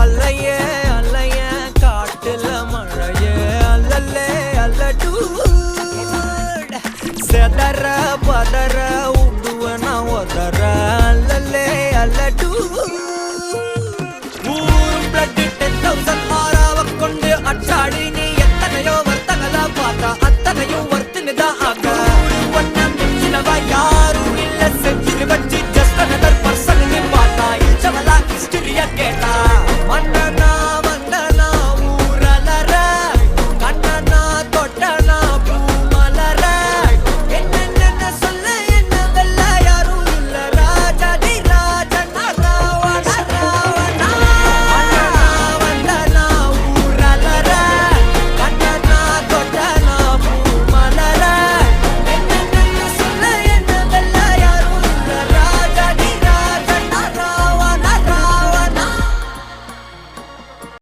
அலையே அலைய காட்டுல மழையே அல்லல்லே அல்லடூ செதற பதற உடுவன ஒதற அல்லல்லே அல்லடூ ஊர் பிளட் 10,000 ஆறாவ கொண்டு அச்சாடி நீ எத்தனையோ வர்த்தகலா பார்த்தா அத்தனையும் வர்த்தினுதான் ஆக ஒன்ன மிஞ்சினவா யாரும் இல்ல செஞ்சு வச்சு ஜஸ்ட் another person நீ பார்த்தா இச்சவலா ஹிஸ்டரியா கேட்டா மன்னனா